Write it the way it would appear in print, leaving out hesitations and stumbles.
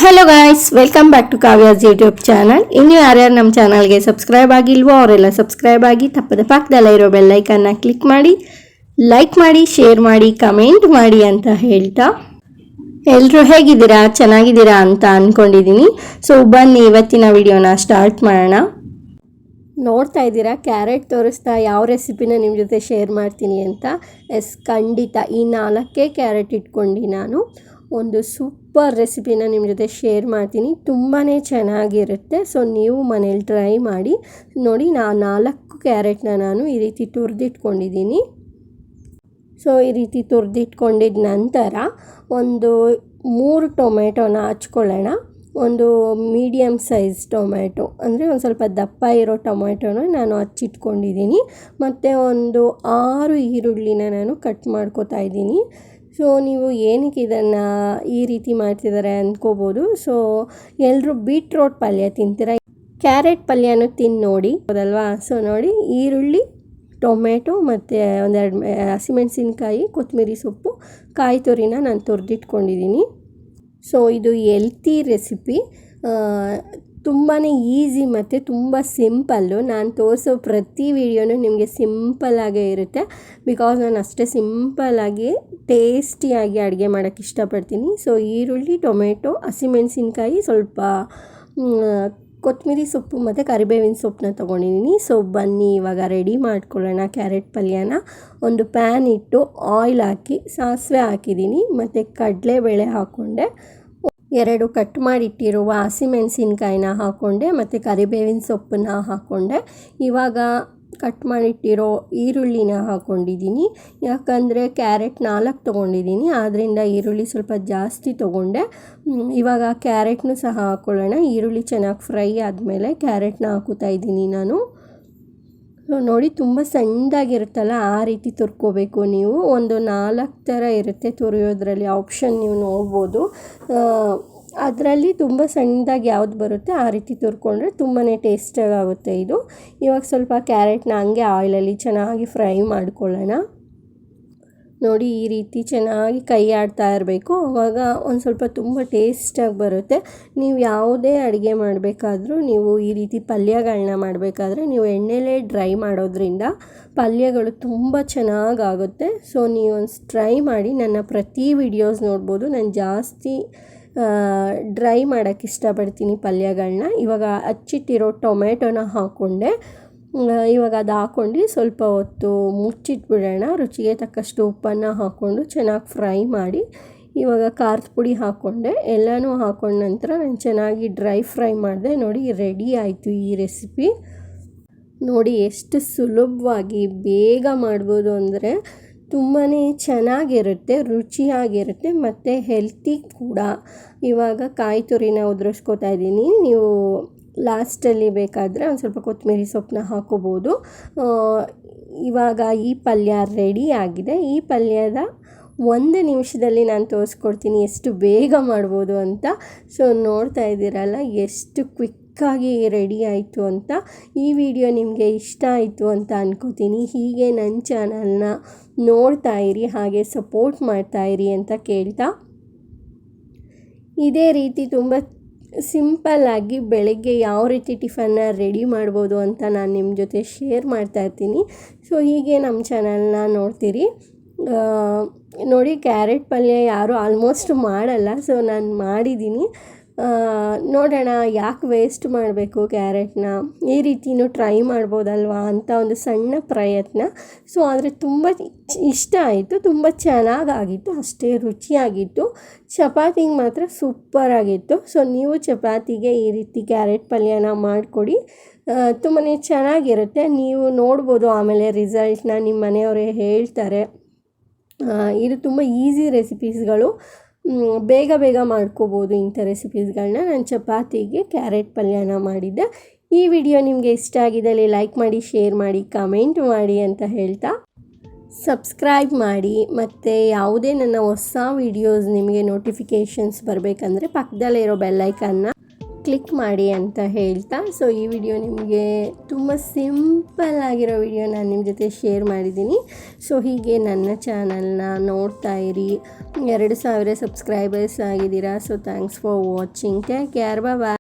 Hello guys, welcome back to Kavya's YouTube channel. ಇನ್ನು ಯಾರ್ಯಾರು ನಮ್ಮ ಚಾನಲ್ಗೆ ಸಬ್ಸ್ಕ್ರೈಬ್ ಆಗಿಲ್ವೋ ಅವರೆಲ್ಲ ಸಬ್ಸ್ಕ್ರೈಬ್ ಆಗಿ ತಪ್ಪದ ಪಕ್ಕದಲ್ಲೇ ಇರೋ ಬೆಲ್ಲೈಕನ್ನ ಕ್ಲಿಕ್ ಮಾಡಿ, ಲೈಕ್ ಮಾಡಿ, ಶೇರ್ ಮಾಡಿ, ಕಮೆಂಟ್ ಮಾಡಿ ಅಂತ ಹೇಳ್ತಾ, ಎಲ್ಲರೂ ಹೇಗಿದ್ದೀರಾ, ಚೆನ್ನಾಗಿದ್ದೀರಾ ಅಂತ ಅಂದ್ಕೊಂಡಿದ್ದೀನಿ. ಸೊ ಬನ್ನಿ ಇವತ್ತಿನ ವಿಡಿಯೋನ ಸ್ಟಾರ್ಟ್ ಮಾಡೋಣ. ನೋಡ್ತಾ ಇದ್ದೀರಾ, ಕ್ಯಾರೆಟ್ ತೋರಿಸ್ತಾ ಯಾವ ರೆಸಿಪಿನ ನಿಮ್ಮ ಜೊತೆ ಶೇರ್ ಮಾಡ್ತೀನಿ ಅಂತ. ಖಂಡಿತ ಈ 4 ಕ್ಯಾರೆಟ್ ಇಟ್ಕೊಂಡು ನಾನು ಒಂದು ಸೂಪರ್ ರೆಸಿಪಿನ ನಿಮ್ಮ ಜೊತೆ ಶೇರ್ ಮಾಡ್ತೀನಿ. ತುಂಬಾ ಚೆನ್ನಾಗಿರುತ್ತೆ. ಸೊ ನೀವು ಮನೇಲಿ ಟ್ರೈ ಮಾಡಿ ನೋಡಿ. 4 ಕ್ಯಾರೆಟ್ನ ನಾನು ಈ ರೀತಿ ತುರಿದಿಟ್ಕೊಂಡಿದ್ದೀನಿ. ಸೊ ಈ ರೀತಿ ತುರಿದಿಟ್ಕೊಂಡಿದ್ದ ನಂತರ ಒಂದು 3 ಟೊಮೆಟೊನ ಹಚ್ಕೊಳ್ಳೋಣ. ಒಂದು ಮೀಡಿಯಮ್ ಸೈಜ್ ಟೊಮೆಟೊ, ಅಂದರೆ ಒಂದು ಸ್ವಲ್ಪ ದಪ್ಪ ಇರೋ ಟೊಮೆಟೊನ ನಾನು ಹಚ್ಚಿಟ್ಕೊಂಡಿದ್ದೀನಿ. ಮತ್ತು ಒಂದು 6 ಈರುಳ್ಳಿನ ನಾನು ಕಟ್ ಮಾಡ್ಕೋತಾ ಇದ್ದೀನಿ. ಸೊ ನೀವು ಏನಕ್ಕೆ ಇದನ್ನು ಈ ರೀತಿ ಮಾಡ್ತಿದ್ದಾರೆ ಅಂದ್ಕೋಬೋದು. ಸೊ ಎಲ್ಲರೂ ಬೀಟ್ರೋಟ್ ಪಲ್ಯ ತಿಂತೀರ, ಕ್ಯಾರೆಟ್ ಪಲ್ಯನೂ ತಿಂದು ನೋಡಿ ಹೌದಲ್ವಾ. ಸೊ ನೋಡಿ, ಈರುಳ್ಳಿ, ಟೊಮೆಟೊ ಮತ್ತು ಒಂದೆರಡು ಹಸಿಮೆಣಸಿನ್ಕಾಯಿ, ಕೊತ್ತಂಬರಿ ಸೊಪ್ಪು, ಕಾಯಿ ತುರಿನ ನಾನು ತುರಿದಿಟ್ಕೊಂಡಿದ್ದೀನಿ. ಸೊ ಇದು ಹೆಲ್ತಿ ರೆಸಿಪಿ, ತುಂಬಾ ಈಸಿ ಮತ್ತು ತುಂಬ ಸಿಂಪಲ್ಲು. ನಾನು ತೋರಿಸೋ ಪ್ರತಿ ವಿಡಿಯೋನೂ ನಿಮಗೆ ಸಿಂಪಲ್ಲಾಗೇ ಇರುತ್ತೆ. ಬಿಕಾಸ್ ನಾನು ಅಷ್ಟೇ ಸಿಂಪಲ್ಲಾಗಿ ಟೇಸ್ಟಿಯಾಗಿ ಅಡುಗೆ ಮಾಡೋಕ್ಕೆ ಇಷ್ಟಪಡ್ತೀನಿ. ಸೊ ಈರುಳ್ಳಿ, ಟೊಮೆಟೊ, ಹಸಿಮೆಣಸಿನ್ಕಾಯಿ, ಸ್ವಲ್ಪ ಕೊತ್ತಂಬರಿ ಸೊಪ್ಪು ಮತ್ತು ಕರಿಬೇವಿನ ಸೊಪ್ಪನ್ನ ತೊಗೊಂಡಿದ್ದೀನಿ. ಸೊ ಬನ್ನಿ ಇವಾಗ ರೆಡಿ ಮಾಡ್ಕೊಳ್ಳೋಣ ಕ್ಯಾರೆಟ್ ಪಲ್ಯನ. ಒಂದು ಪ್ಯಾನ್ ಇಟ್ಟು ಆಯಿಲ್ ಹಾಕಿ ಸಾಸಿವೆ ಹಾಕಿದ್ದೀನಿ ಮತ್ತು ಕಡಲೆಬೇಳೆ ಹಾಕ್ಕೊಂಡೆ. 2 ಕಟ್ ಮಾಡಿಟ್ಟಿರುವ ಹಸಿಮೆಣಸಿನ್ಕಾಯಿನ ಹಾಕ್ಕೊಂಡೆ ಮತ್ತು ಕರಿಬೇವಿನ ಸೊಪ್ಪನ್ನ ಹಾಕ್ಕೊಂಡೆ. ಇವಾಗ ಕಟ್ ಮಾಡಿಟ್ಟಿರೋ ಈರುಳ್ಳಿನ ಹಾಕ್ಕೊಂಡಿದ್ದೀನಿ. ಯಾಕಂದರೆ ಕ್ಯಾರೆಟ್ 4 ತೊಗೊಂಡಿದ್ದೀನಿ, ಆದ್ದರಿಂದ ಈರುಳ್ಳಿ ಸ್ವಲ್ಪ ಜಾಸ್ತಿ ತೊಗೊಂಡೆ. ಇವಾಗ ಕ್ಯಾರೆಟ್ನೂ ಸಹ ಹಾಕ್ಕೊಳ್ಳೋಣ. ಈರುಳ್ಳಿ ಚೆನ್ನಾಗಿ ಫ್ರೈ ಆದಮೇಲೆ ಕ್ಯಾರೆಟ್ನ ಹಾಕುತ್ತಾ ಇದ್ದೀನಿ ನಾನು. ನೋಡಿ, ತುಂಬ ಸಣ್ಣದಾಗಿರುತ್ತಲ್ಲ ಆ ರೀತಿ ತುರ್ಕೋಬೇಕು ನೀವು. ಒಂದು 4 ಥರ ಇರುತ್ತೆ ತುರಿಯೋದ್ರಲ್ಲಿ, ಆಪ್ಷನ್ ನೀವು ನೋಡ್ಬೋದು. ಅದರಲ್ಲಿ ತುಂಬ ಸಣ್ಣದಾಗಿ ಯಾವ್ದು ಬರುತ್ತೆ ಆ ರೀತಿ ತುರ್ಕೊಂಡ್ರೆ ತುಂಬಾ ಟೇಸ್ಟಾಗುತ್ತೆ ಇದು. ಇವಾಗ ಸ್ವಲ್ಪ ಕ್ಯಾರೆಟ್ನ ಹಂಗೆ ಆಯಿಲಲ್ಲಿ ಚೆನ್ನಾಗಿ ಫ್ರೈ ಮಾಡ್ಕೊಳ್ಳೋಣ. ನೋಡಿ, ಈ ರೀತಿ ಚೆನ್ನಾಗಿ ಕೈ ಆಡ್ತಾ ಇರಬೇಕು. ಆವಾಗ ಒಂದು ಸ್ವಲ್ಪ ತುಂಬ ಟೇಸ್ಟಾಗಿ ಬರುತ್ತೆ. ನೀವು ಯಾವುದೇ ಅಡುಗೆ ಮಾಡಬೇಕಾದ್ರೂ, ನೀವು ಈ ರೀತಿ ಪಲ್ಯಗಳನ್ನ ಮಾಡಬೇಕಾದ್ರೆ ನೀವು ಎಣ್ಣೆಲೇ ಡ್ರೈ ಮಾಡೋದ್ರಿಂದ ಪಲ್ಯಗಳು ತುಂಬ ಚೆನ್ನಾಗಾಗುತ್ತೆ. ಸೊ ನೀವು ಒಂದು ಟ್ರೈ ಮಾಡಿ. ನನ್ನ ಪ್ರತಿ ವಿಡಿಯೋಸ್ ನೋಡ್ಬೋದು, ನಾನು ಜಾಸ್ತಿ ಡ್ರೈ ಮಾಡೋಕ್ಕೆ ಇಷ್ಟಪಡ್ತೀನಿ ಪಲ್ಯಗಳನ್ನ. ಇವಾಗ ಹಚ್ಚಿಟ್ಟಿರೋ ಟೊಮೆಟೊನ ಹಾಕ್ಕೊಂಡೆ. ಇವಾಗ ಅದು ಹಾಕ್ಕೊಂಡು ಸ್ವಲ್ಪ ಹೊತ್ತು ಮುಚ್ಚಿಟ್ಬಿಡೋಣ. ರುಚಿಗೆ ತಕ್ಕಷ್ಟು ಉಪ್ಪನ್ನು ಹಾಕ್ಕೊಂಡು ಚೆನ್ನಾಗಿ ಫ್ರೈ ಮಾಡಿ. ಇವಾಗ ಖಾರದ ಪುಡಿ ಹಾಕ್ಕೊಂಡೆ. ಎಲ್ಲನೂ ಹಾಕ್ಕೊಂಡ ನಂತರ ನಾನು ಚೆನ್ನಾಗಿ ಡ್ರೈ ಫ್ರೈ ಮಾಡಿದೆ. ನೋಡಿ, ರೆಡಿ ಆಯಿತು ಈ ರೆಸಿಪಿ. ನೋಡಿ ಎಷ್ಟು ಸುಲಭವಾಗಿ ಬೇಗ ಮಾಡ್ಬೋದು, ಅಂದರೆ ತುಂಬಾ ಚೆನ್ನಾಗಿರುತ್ತೆ, ರುಚಿಯಾಗಿರುತ್ತೆ ಮತ್ತು ಹೆಲ್ತಿ ಕೂಡ. ಇವಾಗ ಕಾಯಿ ತುರಿನ ಉದುರಿಸ್ಕೊತಾ ಇದ್ದೀನಿ. ನೀವು ಲಾಸ್ಟಲ್ಲಿ ಬೇಕಾದರೆ ಒಂದು ಸ್ವಲ್ಪ ಕೊತ್ತಂಬರಿ ಸೊಪ್ಪನ್ನ ಹಾಕೋಬೋದು. ಇವಾಗ ಈ ಪಲ್ಯ ರೆಡಿ ಆಗಿದೆ. ಈ ಪಲ್ಯದ 1 ನಿಮಿಷದಲ್ಲಿ ನಾನು ತೋರಿಸ್ಕೊಡ್ತೀನಿ ಎಷ್ಟು ಬೇಗ ಮಾಡ್ಬೋದು ಅಂತ. ಸೊ ನೋಡ್ತಾ ಇದ್ದೀರಲ್ಲ ಎಷ್ಟು ಕ್ವಿಕ್ಕಾಗಿ ರೆಡಿ ಆಯಿತು ಅಂತ. ಈ ವಿಡಿಯೋ ನಿಮಗೆ ಇಷ್ಟ ಆಯಿತು ಅಂತ ಅನ್ಕೋತೀನಿ. ಹೀಗೆ ನನ್ನ ಚಾನಲ್ನ ನೋಡ್ತಾ ಇರಿ, ಹಾಗೆ ಸಪೋರ್ಟ್ ಮಾಡ್ತಾಯಿರಿ ಅಂತ ಕೇಳ್ತಾ, ಇದೇ ರೀತಿ ತುಂಬ ಸಿಂಪಲ್ಲಾಗಿ ಬೆಳಗ್ಗೆ ಯಾವ ರೀತಿ ಟಿಫನ್ನ ರೆಡಿ ಮಾಡ್ಬೋದು ಅಂತ ನಾನು ನಿಮ್ಮ ಜೊತೆ ಶೇರ್ ಮಾಡ್ತಾಯಿರ್ತೀನಿ. ಸೊ ಹೀಗೆ ನಮ್ಮ ಚಾನಲ್ನ ನೋಡ್ತೀರಿ. ನೋಡಿ, ಕ್ಯಾರೆಟ್ ಪಲ್ಯ ಯಾರೂ ಆಲ್ಮೋಸ್ಟ್ ಮಾಡಲ್ಲ. ಸೊ ನಾನು ಮಾಡಿದ್ದೀನಿ. ನೋಡೋಣ, ಯಾಕೆ ವೇಸ್ಟ್ ಮಾಡಬೇಕು ಕ್ಯಾರೆಟ್ನ, ಈ ರೀತಿಯೂ ಟ್ರೈ ಮಾಡ್ಬೋದಲ್ವಾ ಅಂತ ಒಂದು ಸಣ್ಣ ಪ್ರಯತ್ನ. ಸೊ ಆದರೆ ತುಂಬ ಇಷ್ಟ ಆಯಿತು, ತುಂಬ ಚೆನ್ನಾಗಾಗಿತ್ತು, ಅಷ್ಟೇ ರುಚಿಯಾಗಿತ್ತು. ಚಪಾತಿಗೆ ಮಾತ್ರ ಸೂಪರಾಗಿತ್ತು. ಸೊ ನೀವು ಚಪಾತಿಗೆ ಈ ರೀತಿ ಕ್ಯಾರೆಟ್ ಪಲ್ಯನ ಮಾಡಿಕೊಡಿ, ತುಂಬಾ ಚೆನ್ನಾಗಿರುತ್ತೆ. ನೀವು ನೋಡ್ಬೋದು ಆಮೇಲೆ ರಿಸಲ್ಟ್ನ, ನಿಮ್ಮ ಮನೆಯವರೇ ಹೇಳ್ತಾರೆ. ಇದು ತುಂಬ ಈಸಿ ರೆಸಿಪೀಸ್ಗಳು, ಬೇಗ ಬೇಗ ಮಾಡ್ಕೋಬೋದು ಇಂಥ ರೆಸಿಪೀಸ್ಗಳನ್ನ. ನಾನು ಚಪಾತಿಗೆ ಕ್ಯಾರೆಟ್ ಪಲ್ಯನ ಮಾಡಿದ್ದೆ. ಈ ವಿಡಿಯೋ ನಿಮಗೆ ಇಷ್ಟ ಆಗಿದ್ದಲ್ಲಿ ಲೈಕ್ ಮಾಡಿ, ಶೇರ್ ಮಾಡಿ, ಕಮೆಂಟ್ ಮಾಡಿ ಅಂತ ಹೇಳ್ತಾ, ಸಬ್ಸ್ಕ್ರೈಬ್ ಮಾಡಿ. ಮತ್ತು ಯಾವುದೇ ನನ್ನ ಹೊಸ ವಿಡಿಯೋಸ್ ನಿಮಗೆ ನೋಟಿಫಿಕೇಷನ್ಸ್ ಬರಬೇಕಂದ್ರೆ ಪಕ್ಕದಲ್ಲೇ ಇರೋ ಬೆಲ್ಲೈಕನ್ನ ಕ್ಲಿಕ್ ಮಾಡಿ ಅಂತ ಹೇಳ್ತಾ, ಸೊ ಈ ವಿಡಿಯೋ ನಿಮಗೆ ತುಂಬ ಸಿಂಪಲ್ ಆಗಿರೋ ವಿಡಿಯೋ ನಾನು ನಿಮ್ಮ ಜೊತೆ ಶೇರ್ ಮಾಡಿದ್ದೀನಿ. ಸೊ ಹೀಗೆ ನನ್ನ ಚಾನಲ್ನ ನೋಡ್ತಾ ಇರಿ. 2000 ಸಬ್ಸ್ಕ್ರೈಬರ್ಸ್ ಆಗಿದ್ದೀರಾ. So thanks for watching. Take care. Bye.